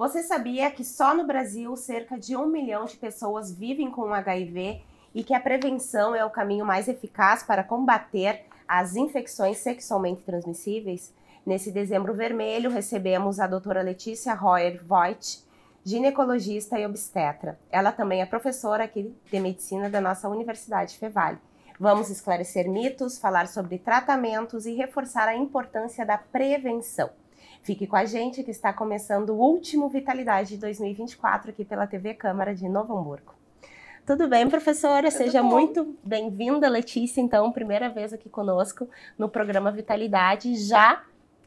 Você sabia que só no Brasil cerca de 1 milhão de pessoas vivem com HIV e que a prevenção é o caminho mais eficaz para combater as infecções sexualmente transmissíveis? Nesse Dezembro Vermelho, recebemos a doutora Letícia Royer-Voigt, ginecologista e obstetra. Ela também é professora aqui de medicina da nossa Universidade Fevale. Vamos esclarecer mitos, falar sobre tratamentos e reforçar a importância da prevenção. Fique com a gente que está começando o último Vitalidade de 2024 aqui pela TV Câmara de Novo Hamburgo. Tudo bem, professora? Seja muito bem-vinda, Letícia, então, primeira vez aqui conosco no programa Vitalidade, já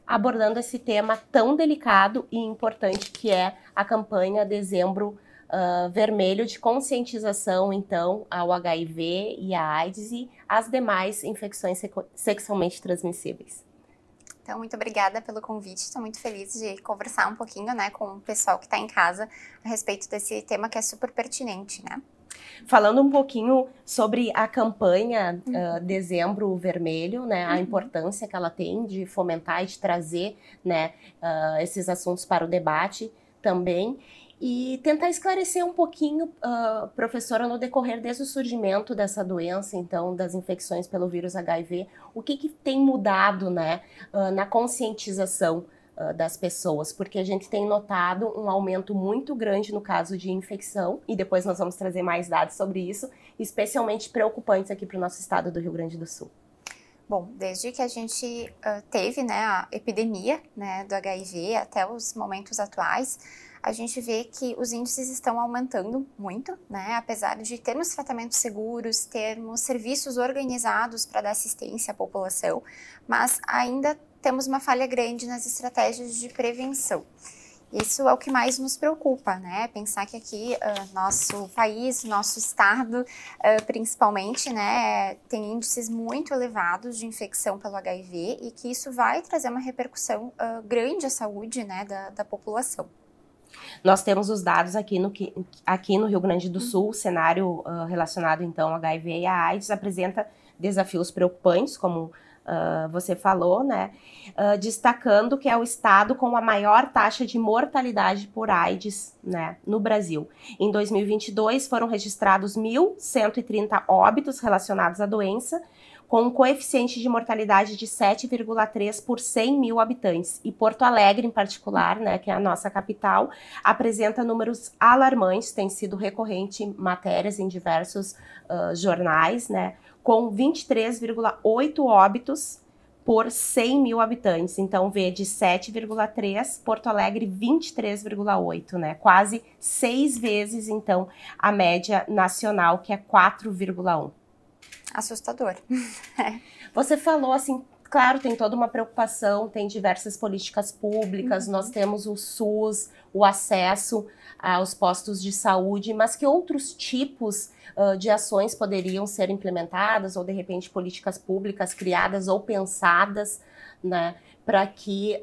abordando esse tema tão delicado e importante que é a campanha Dezembro Vermelho de conscientização, então, ao HIV e à AIDS e às demais infecções sexualmente transmissíveis. Então, muito obrigada pelo convite, estou muito feliz de conversar um pouquinho, né, com o pessoal que está em casa a respeito desse tema que é super pertinente, né? Falando um pouquinho sobre a campanha Dezembro Vermelho, né, a importância que ela tem de fomentar e de trazer, né, esses assuntos para o debate também. E tentar esclarecer um pouquinho, professora, no decorrer desde o surgimento dessa doença, então, das infecções pelo vírus HIV, o que tem mudado, né, na conscientização das pessoas, porque a gente tem notado um aumento muito grande no caso de infecção, e depois nós vamos trazer mais dados sobre isso, especialmente preocupantes aqui para o nosso estado do Rio Grande do Sul. Bom, desde que a gente teve, né, a epidemia, né, do HIV até os momentos atuais, a gente vê que os índices estão aumentando muito, né, apesar de termos tratamentos seguros, termos serviços organizados para dar assistência à população, mas ainda temos uma falha grande nas estratégias de prevenção. Isso é o que mais nos preocupa, né? Pensar que aqui nosso país, nosso estado, principalmente, né, tem índices muito elevados de infecção pelo HIV e que isso vai trazer uma repercussão grande à saúde, né, da população. Nós temos os dados aqui no Rio Grande do Sul, o cenário relacionado então ao HIV e à AIDS apresenta desafios preocupantes, como você falou, né? Destacando que é o estado com a maior taxa de mortalidade por AIDS, né, no Brasil. Em 2022 foram registrados 1.130 óbitos relacionados à doença, com um coeficiente de mortalidade de 7,3 por 100 mil habitantes. E Porto Alegre, em particular, né, que é a nossa capital, apresenta números alarmantes, tem sido recorrente matérias em diversos jornais, né, com 23,8 óbitos por 100 mil habitantes. Então, vê de 7,3, Porto Alegre 23,8, né? Quase 6 vezes, então, a média nacional, que é 4,1. Assustador. Você falou assim, claro, tem toda uma preocupação, tem diversas políticas públicas, nós temos o SUS, o acesso aos postos de saúde, mas que outros tipos de ações poderiam ser implementadas ou, de repente, políticas públicas criadas ou pensadas, né, para que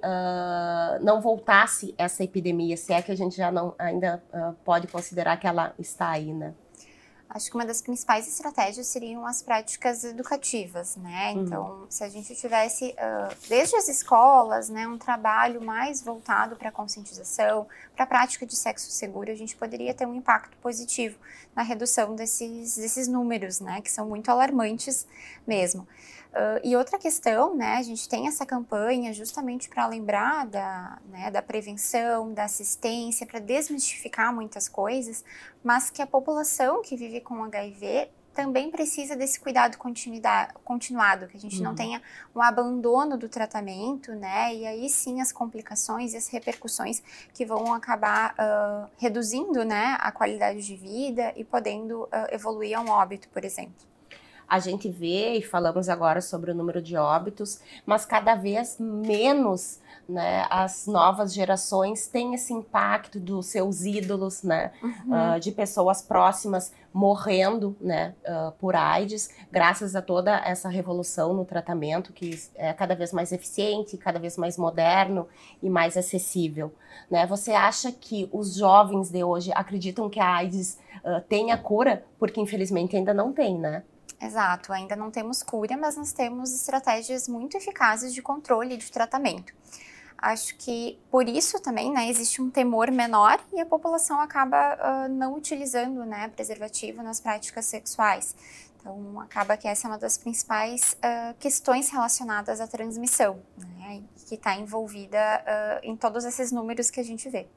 não voltasse essa epidemia, se é que a gente já não ainda pode considerar que ela está aí, né? Acho que uma das principais estratégias seriam as práticas educativas, né? Então, se a gente tivesse, desde as escolas, né, um trabalho mais voltado para a conscientização, para a prática de sexo seguro, a gente poderia ter um impacto positivo na redução desses números, né, que são muito alarmantes mesmo. E outra questão, né, a gente tem essa campanha justamente para lembrar da prevenção, da assistência, para desmistificar muitas coisas, mas que a população que vive com HIV também precisa desse cuidado continuado, que a gente não tenha um abandono do tratamento, né, e aí sim as complicações e as repercussões que vão acabar reduzindo, né, a qualidade de vida e podendo evoluir a um óbito, por exemplo. A gente vê, e falamos agora sobre o número de óbitos, mas cada vez menos, né, as novas gerações têm esse impacto dos seus ídolos, né, de pessoas próximas morrendo, né, por AIDS, graças a toda essa revolução no tratamento, que é cada vez mais eficiente, cada vez mais moderno e mais acessível, né? Você acha que os jovens de hoje acreditam que a AIDS tem a cura? Porque infelizmente ainda não tem, né? Exato, ainda não temos cura, mas nós temos estratégias muito eficazes de controle e de tratamento. Acho que por isso também, né, existe um temor menor e a população acaba não utilizando, né, preservativo nas práticas sexuais. Então, acaba que essa é uma das principais questões relacionadas à transmissão, né, que está envolvida em todos esses números que a gente vê.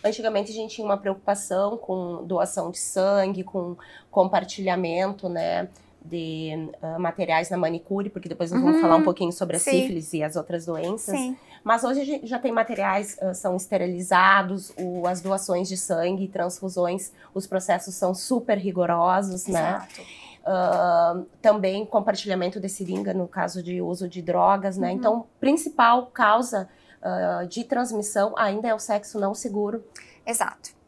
Antigamente a gente tinha uma preocupação com doação de sangue, com compartilhamento, né, de materiais na manicure, porque depois nós vamos falar um pouquinho sobre a sífilis e as outras doenças. Sim. Mas hoje a gente já tem materiais, são esterilizados, as doações de sangue, transfusões, os processos são super rigorosos, né? Também compartilhamento de seringa no caso de uso de drogas, né? Então, principal causa de transmissão ainda é o sexo não seguro. Exato.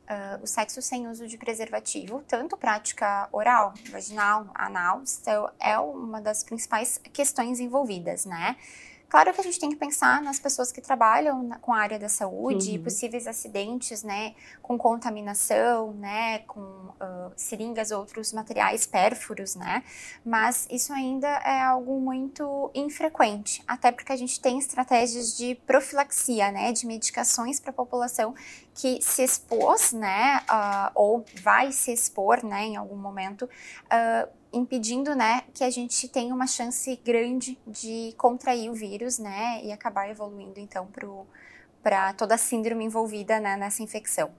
O sexo sem uso de preservativo, tanto prática oral, vaginal, anal, então é uma das principais questões envolvidas, né? Claro que a gente tem que pensar nas pessoas que trabalham com a área da saúde, possíveis acidentes, né, com contaminação, né, com seringas ou outros materiais pérfuros, né, mas isso ainda é algo muito infrequente, até porque a gente tem estratégias de profilaxia, né, de medicações para a população que se expôs, né, ou vai se expor, né, em algum momento, impedindo, né, que a gente tenha uma chance grande de contrair o vírus, né, e acabar evoluindo, então, para toda a síndrome envolvida, né, nessa infecção.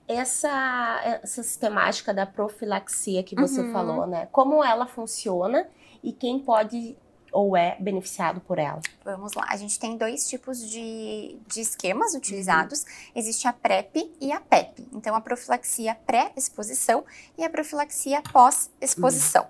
Essa sistemática da profilaxia que você falou, né, como ela funciona e quem pode ou é beneficiado por ela? Vamos lá, a gente tem dois tipos de esquemas utilizados, existe a PrEP e a PEP, então a profilaxia pré-exposição e a profilaxia pós-exposição.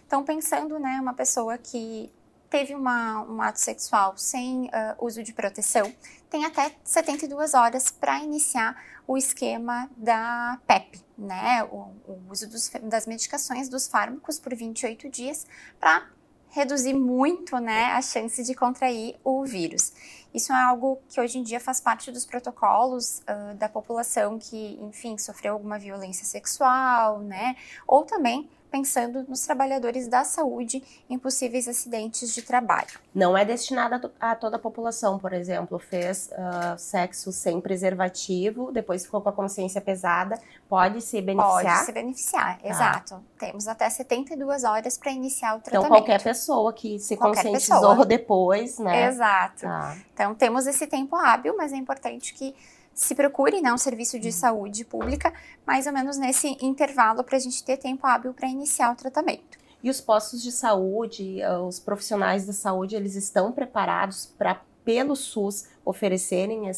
Então pensando, né, uma pessoa que teve um ato sexual sem uso de proteção, tem até 72 horas para iniciar o esquema da PEP, né, o uso das medicações, dos fármacos por 28 dias para reduzir muito, né, a chance de contrair o vírus. Isso é algo que hoje em dia faz parte dos protocolos da população que, enfim, sofreu alguma violência sexual, né, ou também pensando nos trabalhadores da saúde em possíveis acidentes de trabalho. Não é destinada a toda a população, por exemplo, fez sexo sem preservativo, depois ficou com a consciência pesada, pode se beneficiar? Pode se beneficiar, exato. Temos até 72 horas para iniciar o tratamento. Então, qualquer pessoa que se conscientizou depois, né? Exato. Então, temos esse tempo hábil, mas é importante que se procure, né, um serviço de saúde pública, mais ou menos nesse intervalo, para a gente ter tempo hábil para iniciar o tratamento. E os postos de saúde, os profissionais da saúde, eles estão preparados para, pelo SUS, oferecerem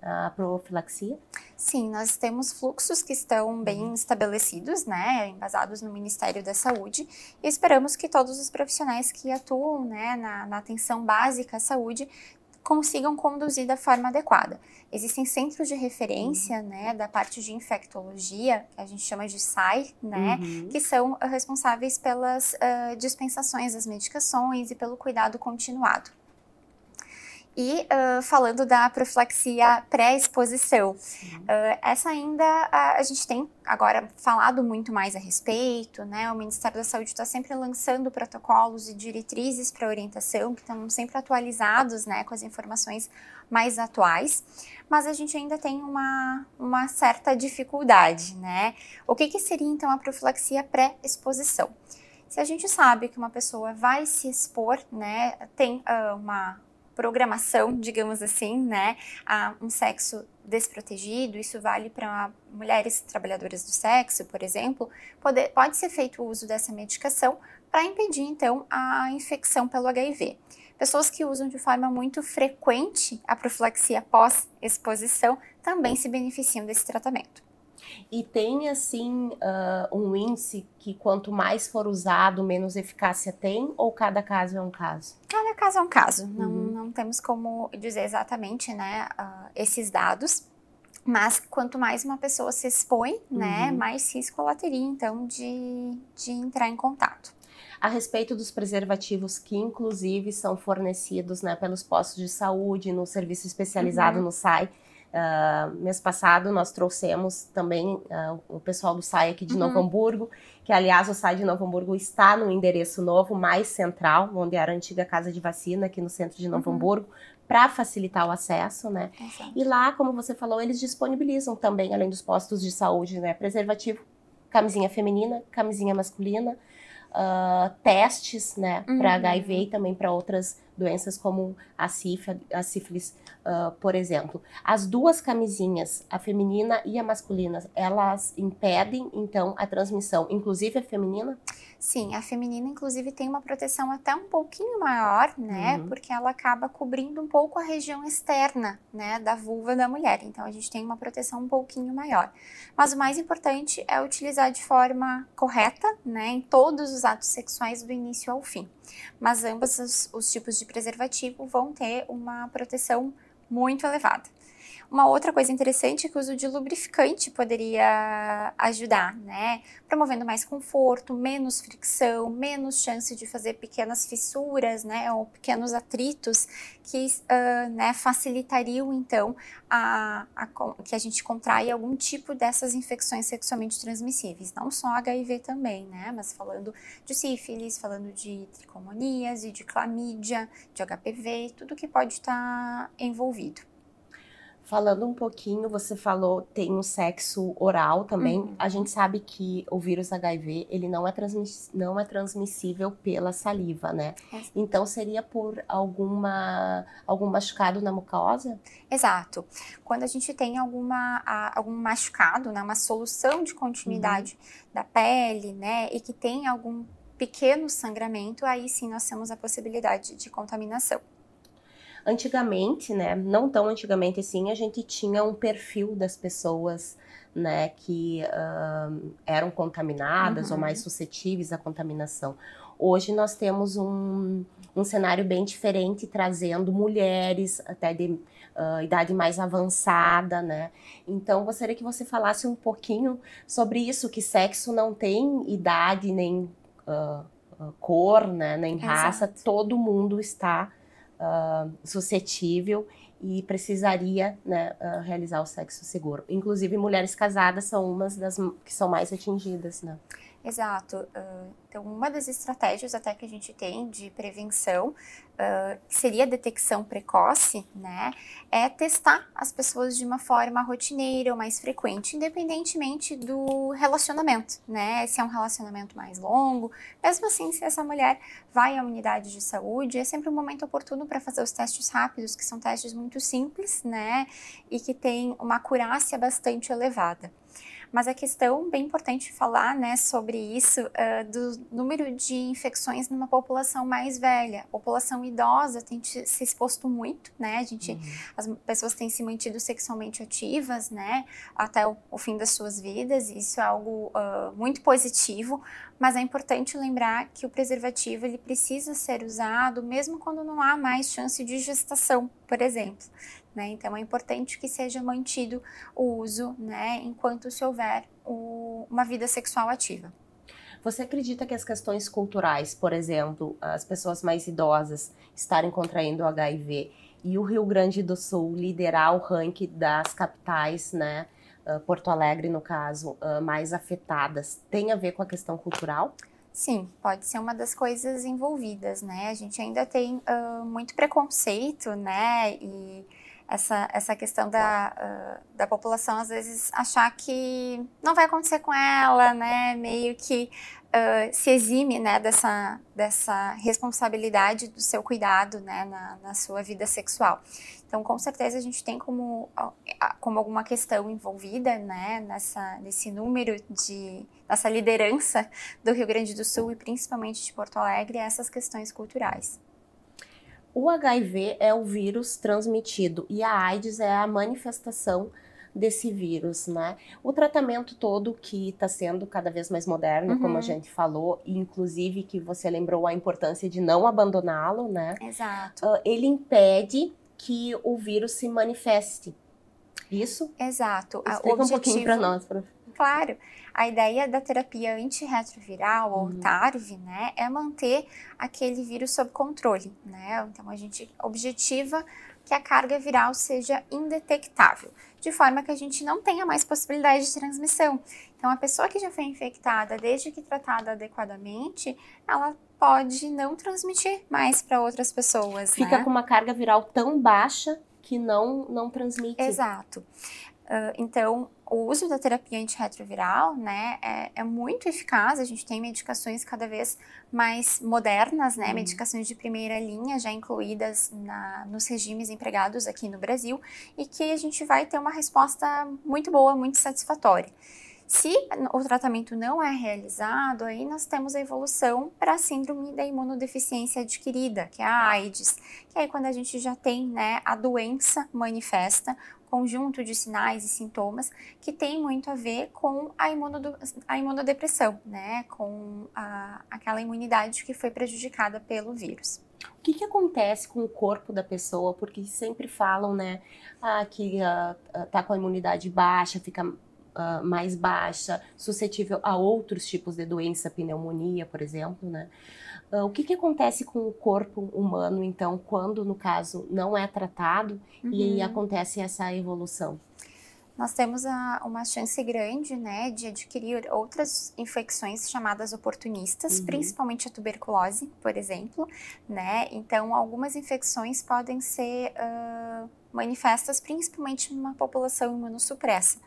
a profilaxia? Sim, nós temos fluxos que estão bem estabelecidos, né, embasados no Ministério da Saúde, e esperamos que todos os profissionais que atuam, né, na atenção básica à saúde consigam conduzir da forma adequada. Existem centros de referência, né, da parte de infectologia, que a gente chama de SAI, né, que são responsáveis pelas dispensações das medicações e pelo cuidado continuado. E falando da profilaxia pré-exposição, essa ainda a gente tem agora falado muito mais a respeito, né? O Ministério da Saúde está sempre lançando protocolos e diretrizes para orientação, que estão sempre atualizados, né, com as informações mais atuais, mas a gente ainda tem uma certa dificuldade, né? O que seria então a profilaxia pré-exposição? Se a gente sabe que uma pessoa vai se expor, né, tem uma programação, digamos assim, né, a um sexo desprotegido, isso vale para mulheres trabalhadoras do sexo, por exemplo, pode ser feito o uso dessa medicação para impedir, então, a infecção pelo HIV. Pessoas que usam de forma muito frequente a profilaxia pós-exposição também se beneficiam desse tratamento. E tem, assim, um índice que quanto mais for usado, menos eficácia tem? Ou cada caso é um caso? Cada caso é um caso. Não temos como dizer exatamente, né, esses dados. Mas quanto mais uma pessoa se expõe, né, mais risco ela teria, então, de entrar em contato. A respeito dos preservativos que, inclusive, são fornecidos, né, pelos postos de saúde, no serviço especializado no SAI, mês passado nós trouxemos também o pessoal do SAI aqui de Novo Hamburgo, que aliás o SAI de Novo Hamburgo está no endereço novo, mais central, onde era a antiga casa de vacina, aqui no centro de Novo Hamburgo, para facilitar o acesso, né? Exato. E lá, como você falou, eles disponibilizam também, além dos postos de saúde, né? Preservativo, camisinha feminina, camisinha masculina, testes, né, para HIV e também para outras doenças como a sífilis, por exemplo. As duas camisinhas, a feminina e a masculina, elas impedem, então, a transmissão, inclusive a feminina? Sim, a feminina, inclusive, tem uma proteção até um pouquinho maior, né? Porque ela acaba cobrindo um pouco a região externa, né, da vulva da mulher. Então, a gente tem uma proteção um pouquinho maior. Mas o mais importante é utilizar de forma correta, né, em todos os atos sexuais do início ao fim. Mas ambos os tipos de preservativo vão ter uma proteção muito elevada. Uma outra coisa interessante é que o uso de lubrificante poderia ajudar, né? Promovendo mais conforto, menos fricção, menos chance de fazer pequenas fissuras, né? Ou pequenos atritos que né, facilitariam, então, que a gente contraia algum tipo dessas infecções sexualmente transmissíveis. Não só HIV também, né? Mas falando de sífilis, falando de tricomoníase, de clamídia, de HPV, tudo que pode estar envolvido. Falando um pouquinho, você falou, tem o sexo oral também. A gente sabe que o vírus HIV, ele não é transmissível pela saliva, né? Então, seria por algum machucado na mucosa? Exato. Quando a gente tem algum machucado, né, uma solução de continuidade da pele, né, e que tem algum pequeno sangramento, aí sim nós temos a possibilidade de contaminação. Antigamente, né, não tão antigamente assim, a gente tinha um perfil das pessoas, né, que eram contaminadas ou mais suscetíveis à contaminação. Hoje nós temos um cenário bem diferente, trazendo mulheres até de idade mais avançada, né? Então, gostaria que você falasse um pouquinho sobre isso, que sexo não tem idade, nem cor, né, nem raça, Exato. todo mundo está suscetível e precisaria, né, realizar o sexo seguro. Inclusive, mulheres casadas são umas das que são mais atingidas, né? Exato. Então, uma das estratégias até que a gente tem de prevenção, que seria a detecção precoce, né, é testar as pessoas de uma forma rotineira ou mais frequente, independentemente do relacionamento, né, se é um relacionamento mais longo, mesmo assim, se essa mulher vai à unidade de saúde, é sempre um momento oportuno para fazer os testes rápidos, que são testes muito simples, né, e que tem uma acurácia bastante elevada. Mas a questão bem importante falar, né, sobre isso, do número de infecções numa população mais velha. A população idosa tem se exposto muito, né, as pessoas têm se mantido sexualmente ativas, né, até o fim das suas vidas, e isso é algo muito positivo, mas é importante lembrar que o preservativo ele precisa ser usado mesmo quando não há mais chance de gestação, por exemplo. Né? Então, é importante que seja mantido o uso, né, enquanto se houver uma vida sexual ativa. Você acredita que as questões culturais, por exemplo, as pessoas mais idosas estarem contraindo o HIV e o Rio Grande do Sul liderar o ranking das capitais, né, Porto Alegre no caso, mais afetadas, tem a ver com a questão cultural? Sim, pode ser uma das coisas envolvidas, né? A gente ainda tem muito preconceito, né? E essa questão da população, às vezes, achar que não vai acontecer com ela, né? Meio que se exime, né, dessa responsabilidade do seu cuidado, né, na sua vida sexual. Então, com certeza, a gente tem como alguma questão envolvida, né, nesse número nessa liderança do Rio Grande do Sul e principalmente de Porto Alegre, essas questões culturais. O HIV é o vírus transmitido e a AIDS é a manifestação desse vírus, né? O tratamento todo que está sendo cada vez mais moderno, como a gente falou, e inclusive que você lembrou a importância de não abandoná-lo, né? Exato. Ele impede que o vírus se manifeste. Isso? Exato. Explica um pouquinho para nós, prof. Claro, a ideia da terapia antirretroviral, ou TARV, né, é manter aquele vírus sob controle, né? Então a gente objetiva que a carga viral seja indetectável, de forma que a gente não tenha mais possibilidade de transmissão. Então, a pessoa que já foi infectada, desde que tratada adequadamente, ela pode não transmitir mais para outras pessoas, Fica né? com uma carga viral tão baixa que não transmite. Exato. Então, o uso da terapia antirretroviral, né, é muito eficaz. A gente tem medicações cada vez mais modernas, né, medicações de primeira linha já incluídas nos regimes empregados aqui no Brasil e que a gente vai ter uma resposta muito boa, muito satisfatória. Se o tratamento não é realizado, aí nós temos a evolução para a síndrome da imunodeficiência adquirida, que é a AIDS, que aí quando a gente já tem, né, a doença manifesta, conjunto de sinais e sintomas que tem muito a ver com a imunodepressão, né, com aquela imunidade que foi prejudicada pelo vírus. O que acontece com o corpo da pessoa? Porque sempre falam, né, que tá com a imunidade baixa, fica mais baixa, suscetível a outros tipos de doença, pneumonia, por exemplo, né? O que acontece com o corpo humano, então, quando, no caso, não é tratado e acontece essa evolução? Nós temos uma chance grande, né, de adquirir outras infecções chamadas oportunistas, principalmente a tuberculose, por exemplo, né? Então, algumas infecções podem ser manifestas principalmente numa população imunossupressa,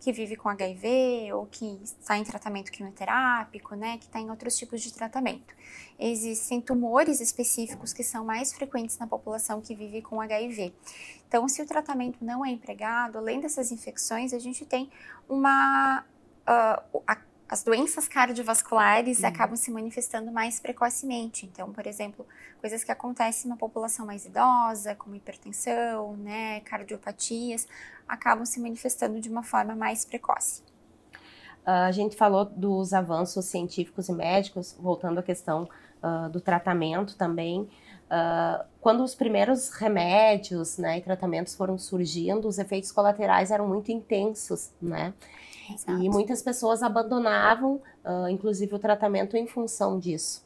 que vive com HIV ou que está em tratamento quimioterápico, né, que está em outros tipos de tratamento. Existem tumores específicos que são mais frequentes na população que vive com HIV. Então, se o tratamento não é empregado, além dessas infecções, a gente tem as doenças cardiovasculares acabam se manifestando mais precocemente. Então, por exemplo, coisas que acontecem na população mais idosa, como hipertensão, né, cardiopatias, acabam se manifestando de uma forma mais precoce. A gente falou dos avanços científicos e médicos, voltando à questão do tratamento também. Quando os primeiros remédios, né, e tratamentos foram surgindo, os efeitos colaterais eram muito intensos, né? Exato. E muitas pessoas abandonavam, inclusive, o tratamento em função disso.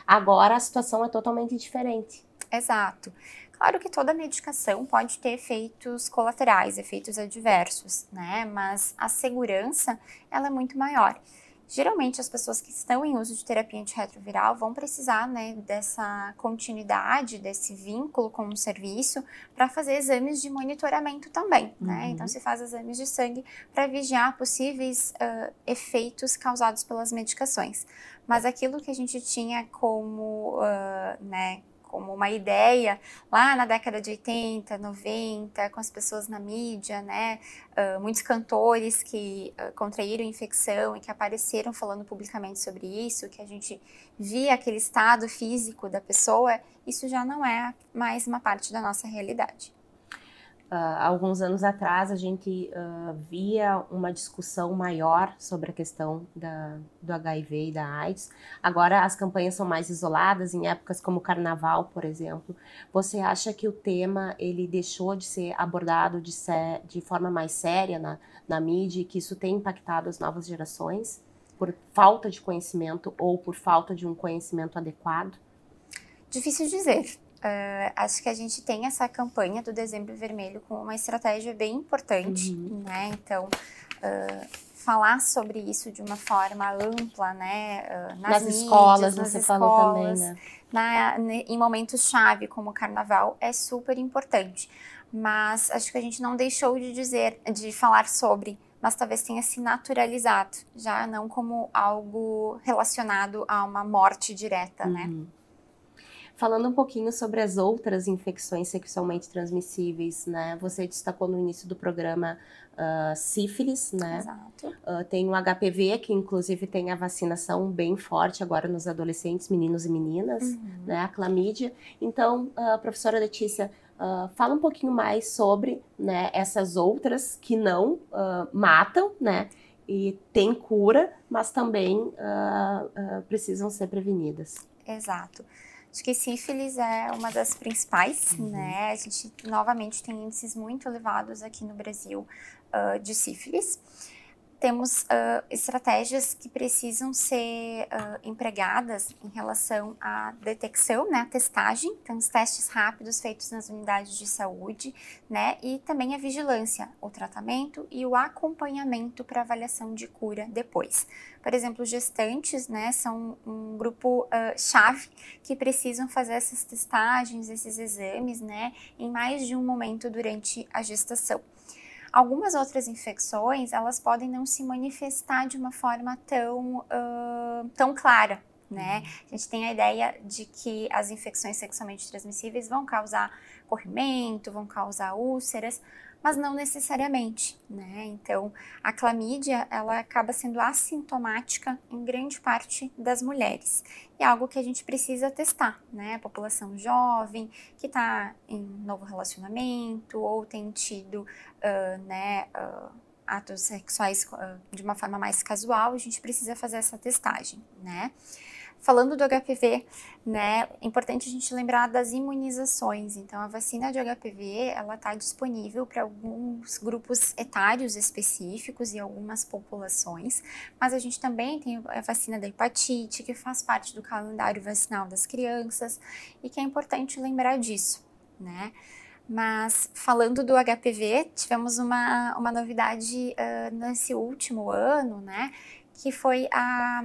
Agora a situação é totalmente diferente. Exato. Claro que toda medicação pode ter efeitos colaterais, efeitos adversos, né? Mas a segurança, ela é muito maior. Geralmente, as pessoas que estão em uso de terapia antirretroviral vão precisar, né, dessa continuidade, desse vínculo com o serviço para fazer exames de monitoramento também, né? Então, se faz exames de sangue para vigiar possíveis efeitos causados pelas medicações. Mas aquilo que a gente tinha como, né, como uma ideia lá na década de 80, 90, com as pessoas na mídia, né? Muitos cantores que contraíram infecção e que apareceram falando publicamente sobre isso, que a gente via aquele estado físico da pessoa, isso já não é mais uma parte da nossa realidade. Alguns anos atrás a gente via uma discussão maior sobre a questão do HIV e da AIDS. Agora as campanhas são mais isoladas, em épocas como o Carnaval, por exemplo. Você acha que o tema ele deixou de ser abordado de forma mais séria na mídia e que isso tem impactado as novas gerações por falta de conhecimento ou por falta de um conhecimento adequado? Difícil dizer. Acho que a gente tem essa campanha do Dezembro Vermelho como uma estratégia bem importante, né? Então, falar sobre isso de uma forma ampla, né? Nas mídias, escolas, nas você escolas, falou também, né? Em momentos-chave, como o Carnaval, é super importante. Mas acho que a gente não deixou de falar sobre, mas talvez tenha se naturalizado, já não como algo relacionado a uma morte direta, né? Falando um pouquinho sobre as outras infecções sexualmente transmissíveis, né? Você destacou no início do programa sífilis, né? Exato. Tem o HPV, que inclusive tem a vacinação bem forte agora nos adolescentes, meninos e meninas, né? A clamídia. Então, professora Letícia, fala um pouquinho mais sobre, né, essas outras que não matam, né? E tem cura, mas também precisam ser prevenidas. Exato. Acho que sífilis é uma das principais, né? A gente, novamente, tem índices muito elevados aqui no Brasil de sífilis. temos estratégias que precisam ser empregadas em relação à detecção, né, a testagem, então os testes rápidos feitos nas unidades de saúde, né, e também a vigilância, o tratamento e o acompanhamento para avaliação de cura depois. Por exemplo, gestantes, né, são um grupo chave que precisam fazer essas testagens, esses exames, né, em mais de um momento durante a gestação. Algumas outras infecções, elas podem não se manifestar de uma forma tão clara, né? A gente tem a ideia de que as infecções sexualmente transmissíveis vão causar corrimento, vão causar úlceras, mas não necessariamente, né? Então, a clamídia, ela acaba sendo assintomática em grande parte das mulheres. E é algo que a gente precisa testar, né? A população jovem, que está em novo relacionamento ou tem tido, atos sexuais de uma forma mais casual, a gente precisa fazer essa testagem, né? Falando do HPV, né, é importante a gente lembrar das imunizações. Então, a vacina de HPV, ela está disponível para alguns grupos etários específicos e algumas populações, mas a gente também tem a vacina da hepatite, que faz parte do calendário vacinal das crianças e que é importante lembrar disso, né? Mas, falando do HPV, tivemos uma novidade nesse último ano, né, que foi a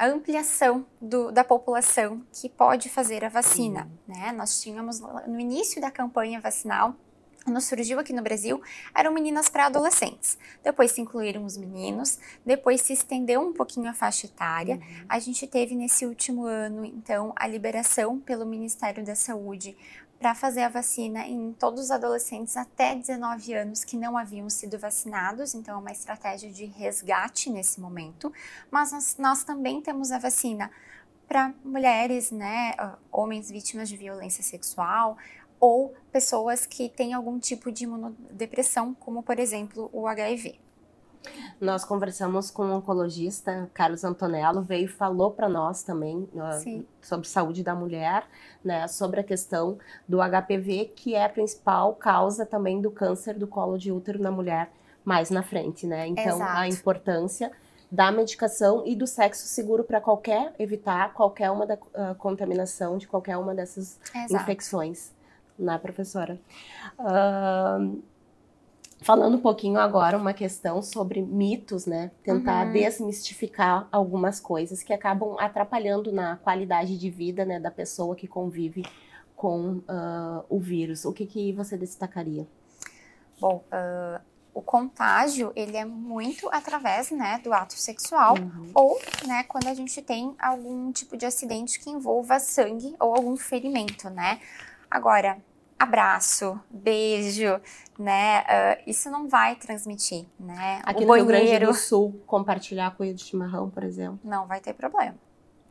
ampliação da população que pode fazer a vacina, né? Nós tínhamos, no início da campanha vacinal, quando surgiu aqui no Brasil, eram meninas para adolescentes. Depois se incluíram os meninos, depois se estendeu um pouquinho a faixa etária. A gente teve nesse último ano, então, a liberação pelo Ministério da Saúde para fazer a vacina em todos os adolescentes até 19 anos que não haviam sido vacinados, então é uma estratégia de resgate nesse momento, mas nós também temos a vacina para mulheres, né, homens vítimas de violência sexual ou pessoas que têm algum tipo de imunodepressão, como por exemplo o HIV. Nós conversamos com o oncologista Carlos Antonello, veio e falou para nós também sobre saúde da mulher, né, sobre a questão do HPV, que é a principal causa também do câncer do colo de útero na mulher mais na frente, né? Então, Exato. A importância da medicação e do sexo seguro para evitar qualquer uma da contaminação de qualquer uma dessas infecções, né, professora? Falando um pouquinho agora, uma questão sobre mitos, né? Tentar desmistificar algumas coisas que acabam atrapalhando na qualidade de vida, né, da pessoa que convive com o vírus. O que você destacaria? Bom, o contágio, ele é muito através, né, do ato sexual ou, né, quando a gente tem algum tipo de acidente que envolva sangue ou algum ferimento, né? Agora, abraço, beijo, né? Isso não vai transmitir, né? Aqui no Rio Grande do Sul, compartilhar cuia de chimarrão, por exemplo. Não vai ter problema.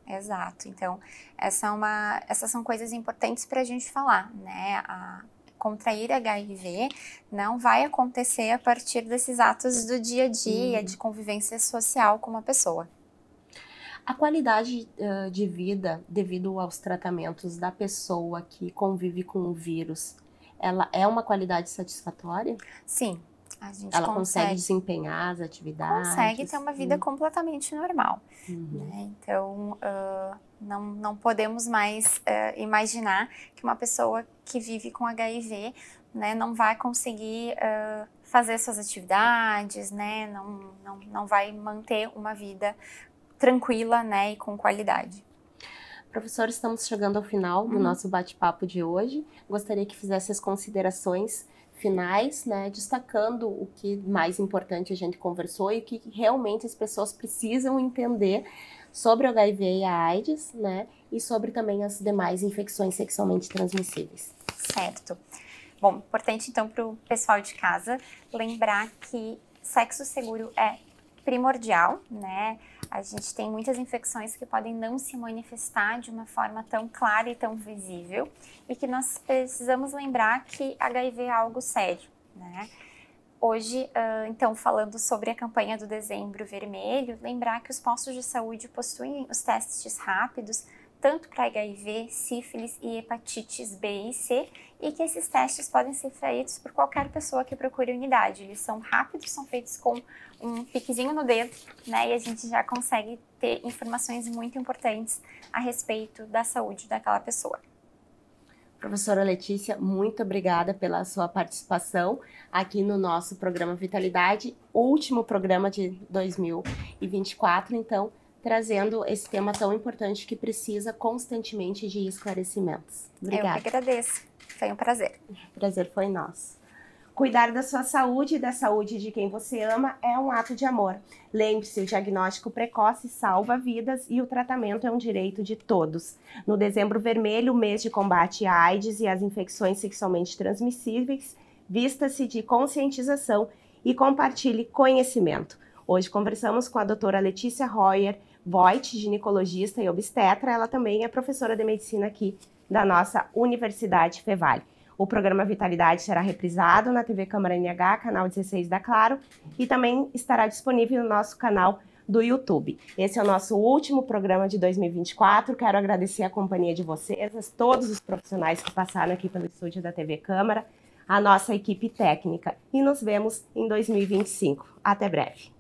Exato. Então, essas são coisas importantes para a gente falar, né? Contrair HIV não vai acontecer a partir desses atos do dia a dia, de convivência social com uma pessoa. A qualidade de vida, devido aos tratamentos da pessoa que convive com o vírus, ela é uma qualidade satisfatória? Sim. A gente ela consegue desempenhar as atividades? Consegue ter uma vida completamente normal. Né? Então, não podemos mais imaginar que uma pessoa que vive com HIV, né, não vai conseguir fazer suas atividades, né, não vai manter uma vida tranquila, né, e com qualidade. Professor, estamos chegando ao final do nosso bate-papo de hoje. Gostaria que fizesse as considerações finais, né, destacando o que mais importante a gente conversou e o que realmente as pessoas precisam entender sobre o HIV e a AIDS, né, e sobre também as demais infecções sexualmente transmissíveis. Certo. Bom, importante então para o pessoal de casa lembrar que sexo seguro é primordial, né? A gente tem muitas infecções que podem não se manifestar de uma forma tão clara e tão visível e que nós precisamos lembrar que HIV é algo sério, né? Hoje, então, falando sobre a campanha do Dezembro Vermelho, lembrar que os postos de saúde possuem os testes rápidos tanto para HIV, sífilis e hepatites B e C, e que esses testes podem ser feitos por qualquer pessoa que procure unidade. Eles são rápidos, são feitos com um piquezinho no dedo, né, e a gente já consegue ter informações muito importantes a respeito da saúde daquela pessoa. Professora Letícia, muito obrigada pela sua participação aqui no nosso programa Vitalidade, último programa de 2024, então, trazendo esse tema tão importante que precisa constantemente de esclarecimentos. Obrigada. Eu que agradeço, foi um prazer. O prazer foi nosso. Cuidar da sua saúde e da saúde de quem você ama é um ato de amor. Lembre-se, o diagnóstico precoce salva vidas e o tratamento é um direito de todos. No Dezembro Vermelho, mês de combate à AIDS e às infecções sexualmente transmissíveis, vista-se de conscientização e compartilhe conhecimento. Hoje conversamos com a doutora Letícia Royer Voigt, ginecologista e obstetra. Ela também é professora de medicina aqui da nossa Universidade Fevale. O programa Vitalidade será reprisado na TV Câmara NH, canal 16 da Claro, e também estará disponível no nosso canal do YouTube. Esse é o nosso último programa de 2024. Quero agradecer a companhia de vocês, a todos os profissionais que passaram aqui pelo estúdio da TV Câmara, a nossa equipe técnica. E nos vemos em 2025. Até breve.